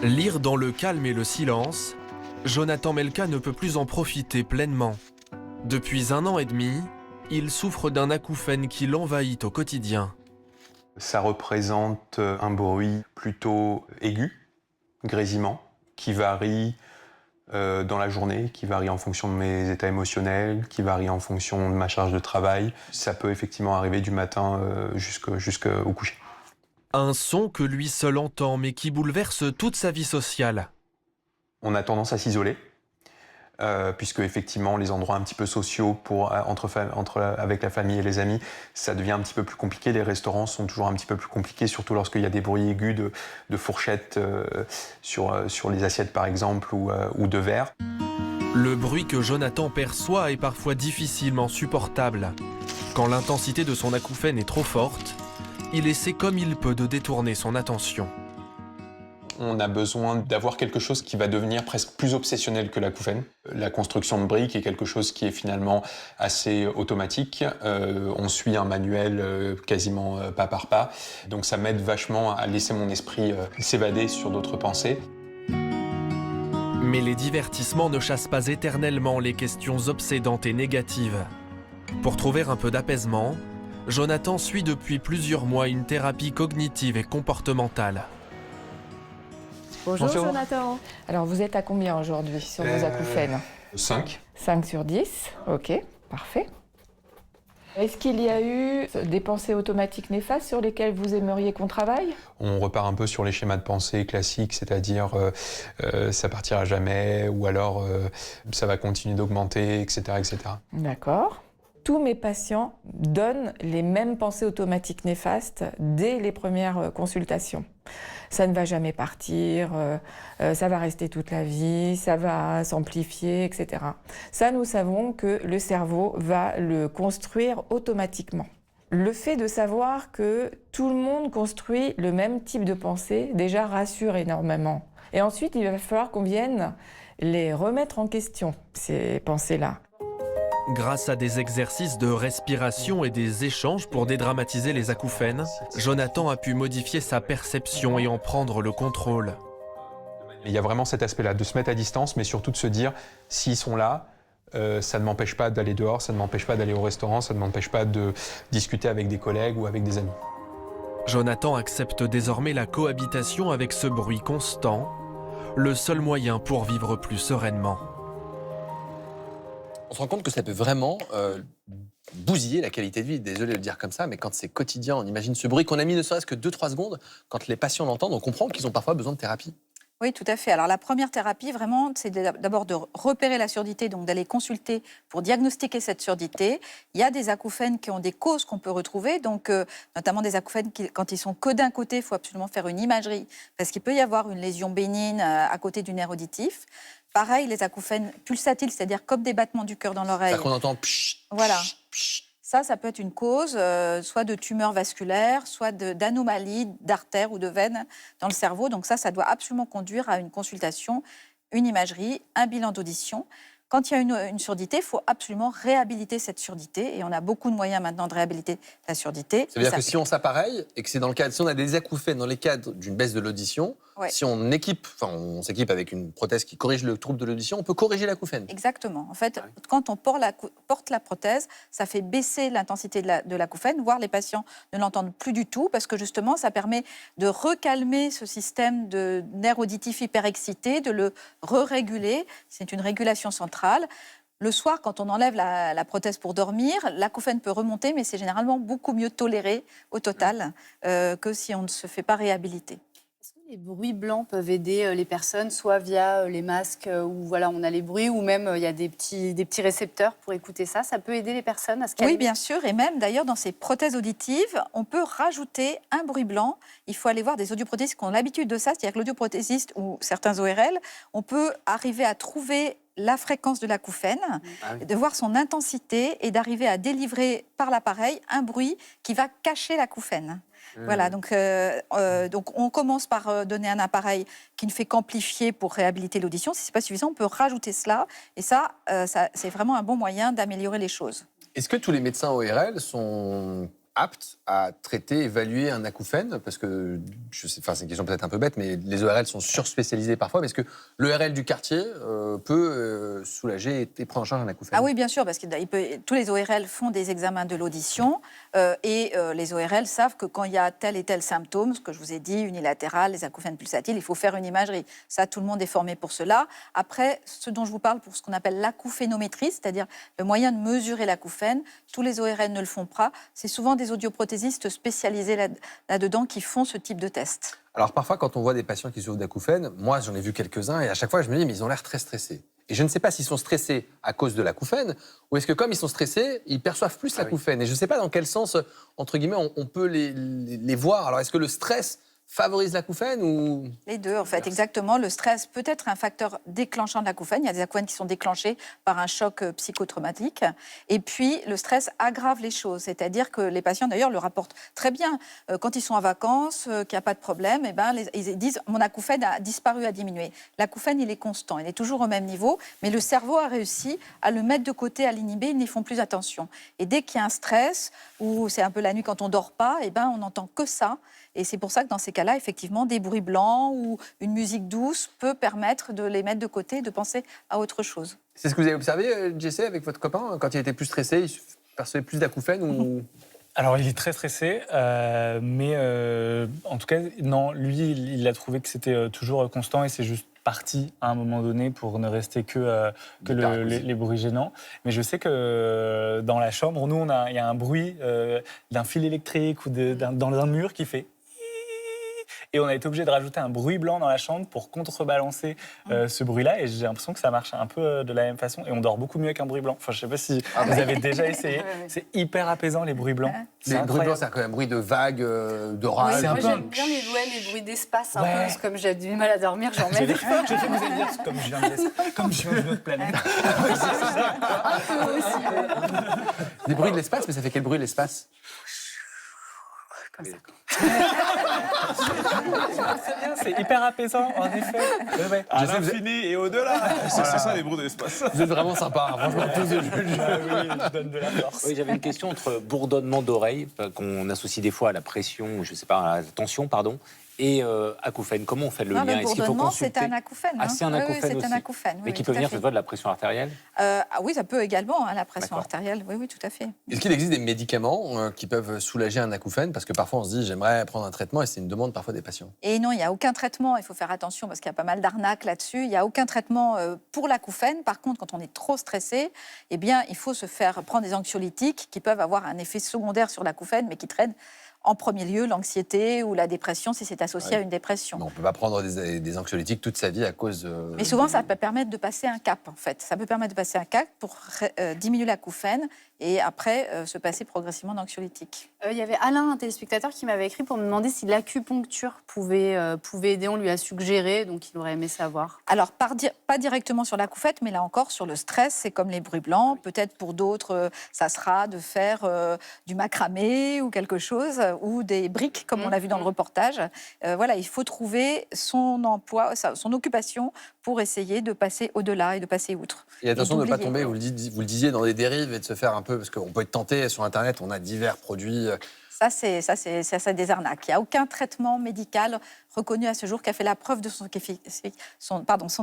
Lire dans le calme et le silence, Jonathan Melka ne peut plus en profiter pleinement. Depuis 1 an et demi, il souffre d'un acouphène qui l'envahit au quotidien. Ça représente un bruit plutôt aigu, grésillement, qui varie dans la journée, qui varie en fonction de mes états émotionnels, qui varie en fonction de ma charge de travail. Ça peut effectivement arriver du matin jusqu'au coucher. Un son que lui seul entend mais qui bouleverse toute sa vie sociale. On a tendance à s'isoler, puisque effectivement les endroits un petit peu sociaux avec la famille et les amis, ça devient un petit peu plus compliqué. Les restaurants sont toujours un petit peu plus compliqués, surtout lorsqu'il y a des bruits aigus de fourchettes sur les assiettes par exemple ou de verre. Le bruit que Jonathan perçoit est parfois difficilement supportable. Quand l'intensité de son acouphène est trop forte, il essaie comme il peut de détourner son attention. On a besoin d'avoir quelque chose qui va devenir presque plus obsessionnel que l'acouphène. La construction de briques est quelque chose qui est finalement assez automatique. On suit un manuel quasiment pas par pas. Donc ça m'aide vachement à laisser mon esprit s'évader sur d'autres pensées. Mais les divertissements ne chassent pas éternellement les questions obsédantes et négatives. Pour trouver un peu d'apaisement, Jonathan suit depuis plusieurs mois une thérapie cognitive et comportementale. Bonjour Jonathan. Alors vous êtes à combien aujourd'hui sur vos acouphènes? 5. 5 sur 10, ok, parfait. Est-ce qu'il y a eu des pensées automatiques néfastes sur lesquelles vous aimeriez qu'on travaille? On repart un peu sur les schémas de pensée classiques, c'est-à-dire ça partira jamais, ou alors ça va continuer d'augmenter, etc., etc. D'accord. Tous mes patients donnent les mêmes pensées automatiques néfastes dès les premières consultations. Ça ne va jamais partir, ça va rester toute la vie, ça va s'amplifier, etc. Ça, nous savons que le cerveau va le construire automatiquement. Le fait de savoir que tout le monde construit le même type de pensée, déjà rassure énormément. Et ensuite, il va falloir qu'on vienne les remettre en question, ces pensées-là. Grâce à des exercices de respiration et des échanges pour dédramatiser les acouphènes, Jonathan a pu modifier sa perception et en prendre le contrôle. Il y a vraiment cet aspect-là, de se mettre à distance, mais surtout de se dire, s'ils sont là, ça ne m'empêche pas d'aller dehors, ça ne m'empêche pas d'aller au restaurant, ça ne m'empêche pas de discuter avec des collègues ou avec des amis. Jonathan accepte désormais la cohabitation avec ce bruit constant, le seul moyen pour vivre plus sereinement. On se rend compte que ça peut vraiment bousiller la qualité de vie. Désolé de le dire comme ça, mais quand c'est quotidien, on imagine ce bruit qu'on a mis ne serait-ce que 2-3 secondes, quand les patients l'entendent, on comprend qu'ils ont parfois besoin de thérapie. Oui, tout à fait. Alors la première thérapie, vraiment, c'est d'abord de repérer la surdité, donc d'aller consulter pour diagnostiquer cette surdité. Il y a des acouphènes qui ont des causes qu'on peut retrouver, donc notamment des acouphènes qui, quand ils sont que d'un côté, il faut absolument faire une imagerie, parce qu'il peut y avoir une lésion bénigne à côté du nerf auditif. Pareil, les acouphènes pulsatiles, c'est-à-dire comme des battements du cœur dans l'oreille. C'est-à-dire qu'on entend psh, voilà. psh, psh. Ça peut être une cause, soit de tumeurs vasculaires, soit d'anomalies d'artères ou de veines dans le cerveau. Donc ça doit absolument conduire à une consultation, une imagerie, un bilan d'audition. Quand il y a une surdité, il faut absolument réhabiliter cette surdité. Et on a beaucoup de moyens maintenant de réhabiliter la surdité. Ça veut dire que si on s'appareille et que c'est dans le cadre, si on a des acouphènes dans les cadres d'une baisse de l'audition, ouais. Si on s'équipe avec une prothèse qui corrige le trouble de l'audition, on peut corriger l'acouphène. Exactement. En fait, quand on porte la prothèse, ça fait baisser l'intensité de l'acouphène, voire les patients ne l'entendent plus du tout, parce que justement, ça permet de recalmer ce système de nerf auditif hyperexcité, de le re-réguler. C'est une régulation centrale. Le soir, quand on enlève la prothèse pour dormir, l'acouphène peut remonter, mais c'est généralement beaucoup mieux toléré au total que si on ne se fait pas réhabiliter. Est-ce que les bruits blancs peuvent aider les personnes, soit via les masques où voilà, on a les bruits, ou même il y a des petits récepteurs pour écouter ça? Ça peut aider les personnes à se calmer? Oui, bien sûr. Et même, d'ailleurs, dans ces prothèses auditives, on peut rajouter un bruit blanc. Il faut aller voir des audioprothésistes qui ont l'habitude de ça. C'est-à-dire que l'audioprothésiste ou certains ORL, on peut arriver à trouver la fréquence de l'acouphène, de voir son intensité et d'arriver à délivrer par l'appareil un bruit qui va cacher l'acouphène. Voilà, donc on commence par donner un appareil qui ne fait qu'amplifier pour réhabiliter l'audition. Si ce n'est pas suffisant, on peut rajouter cela. Et ça c'est vraiment un bon moyen d'améliorer les choses. Est-ce que tous les médecins ORL sont apte à traiter, évaluer un acouphène? Parce que, c'est une question peut-être un peu bête, mais les ORL sont surspécialisés parfois. Mais est-ce que l'ORL du quartier peut soulager et prendre en charge un acouphène? Ah oui, bien sûr, parce que tous les ORL font des examens de l'audition et les ORL savent que quand il y a tel et tel symptôme, ce que je vous ai dit, unilatéral, les acouphènes pulsatiles, il faut faire une imagerie. Ça, tout le monde est formé pour cela. Après, ce dont je vous parle pour ce qu'on appelle l'acouphénométrie, c'est-à-dire le moyen de mesurer l'acouphène, tous les ORL ne le font pas. C'est souvent des audioprothésistes spécialisés là-dedans qui font ce type de test. Alors parfois, quand on voit des patients qui souffrent d'acouphènes, moi j'en ai vu quelques-uns et à chaque fois je me dis mais ils ont l'air très stressés. Et je ne sais pas s'ils sont stressés à cause de l'acouphène ou est-ce que comme ils sont stressés, ils perçoivent plus l'acouphène. Et je ne sais pas dans quel sens, entre guillemets, on peut les voir. Alors est-ce que le stress favorise l'acouphène ou... Les deux, en fait, exactement. Le stress peut être un facteur déclenchant de l'acouphène. Il y a des acouphènes qui sont déclenchés par un choc psychotraumatique. Et puis, le stress aggrave les choses. C'est-à-dire que les patients, d'ailleurs, le rapportent très bien. Quand ils sont en vacances, qu'il n'y a pas de problème, eh ben, ils disent « mon acouphène a disparu, a diminué ». L'acouphène, il est constant, il est toujours au même niveau, mais le cerveau a réussi à le mettre de côté, à l'inhiber, ils n'y font plus attention. Et dès qu'il y a un stress, ou c'est un peu la nuit quand on ne dort pas, eh ben, on n'entend que ça. Et c'est pour ça que dans ces cas-là, effectivement, des bruits blancs ou une musique douce peut permettre de les mettre de côté et de penser à autre chose. C'est ce que vous avez observé, Jessé, avec votre copain? Quand il était plus stressé, il percevait plus d'acouphènes ou... Alors, il est très stressé, mais en tout cas, non, lui, il a trouvé que c'était toujours constant et c'est juste parti à un moment donné pour ne rester que les bruits gênants. Mais je sais que dans la chambre, nous, il y a un bruit d'un fil électrique ou dans un mur qui fait... Et on a été obligé de rajouter un bruit blanc dans la chambre pour contrebalancer ce bruit-là. Et j'ai l'impression que ça marche un peu de la même façon. Et on dort beaucoup mieux avec un bruit blanc. Enfin, je ne sais pas si vous avez déjà essayé. C'est hyper apaisant, les bruits blancs. Les bruits blancs, c'est un bruit de vagues, d'orage. Oui, moi, j'aime bien les bruits d'espace. Un peu, parce que comme j'ai du mal à dormir, j'en mets. J'ai fait que vous allez dire comme je viens de notre planète. Un peu aussi. Des bruits de l'espace, mais ça fait quel bruit l'espace? Comme ça. C'est hyper apaisant, en effet. Ouais. À l'infini et au-delà. C'est ça les bruits de l'espace. Vous êtes vraiment sympa, hein, franchement, tous les je donne de la force. Oui, j'avais une question entre bourdonnement d'oreille, qu'on associe des fois à la pression, je sais pas, à la tension, pardon, et acouphène. Comment on fait le lien? Le bourdonnement, c'est un acouphène. Ah, c'est un acouphène aussi. C'est un acouphène. Mais qui peut venir de la pression artérielle? Oui, ça peut également, la pression D'accord. artérielle. Oui, tout à fait. Est-ce qu'il existe des médicaments qui peuvent soulager un acouphène? Parce que parfois on se dit j'aimerais prendre un traitement et c'est une demande parfois des patients. Et non, il n'y a aucun traitement. Il faut faire attention parce qu'il y a pas mal d'arnaques là-dessus. Il n'y a aucun traitement pour l'acouphène. Par contre, quand on est trop stressé, eh bien, il faut se faire prendre des anxiolytiques qui peuvent avoir un effet secondaire sur l'acouphène, mais qui traînent en premier lieu l'anxiété ou la dépression si c'est associé à une dépression. Mais on ne peut pas prendre des anxiolytiques toute sa vie à cause de... Mais souvent, ça peut permettre de passer un cap, en fait. Ça peut permettre de passer un cap pour diminuer l'acouphène et après se passer progressivement d'anxiolytiques. Il y avait Alain, un téléspectateur, qui m'avait écrit pour me demander si l'acupuncture pouvait aider. On lui a suggéré, donc il aurait aimé savoir. Alors, pas directement sur l'acouphène, mais là encore, sur le stress, c'est comme les bruits blancs. Peut-être pour d'autres, ça sera de faire du macramé ou quelque chose, ou des briques, comme on l'a vu dans le reportage. Voilà, il faut trouver son emploi, son occupation pour essayer de passer au-delà et de passer outre. Et attention de ne pas d'oublier. tomber, vous le disiez, dans des dérives et de se faire un peu... Parce qu'on peut être tenté sur Internet, on a divers produits... Ça, c'est des arnaques. Il n'y a aucun traitement médical reconnu à ce jour qui a fait la preuve de son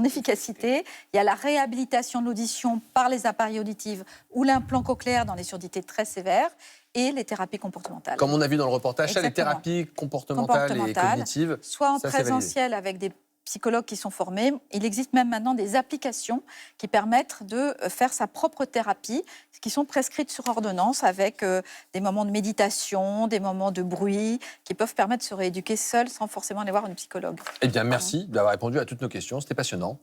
efficacité. Il y a la réhabilitation de l'audition par les appareils auditifs ou l'implant cochléaire dans les surdité très sévères et les thérapies comportementales. Comme on a vu dans le reportage, ça, les Exactement. thérapies comportementales et cognitives... Soit en ça, c'est validé. présentiel avec des psychologues qui sont formés. Il existe même maintenant des applications qui permettent de faire sa propre thérapie, qui sont prescrites sur ordonnance avec des moments de méditation, des moments de bruit, qui peuvent permettre de se rééduquer seul sans forcément aller voir une psychologue. Eh bien, merci d'avoir répondu à toutes nos questions, c'était passionnant.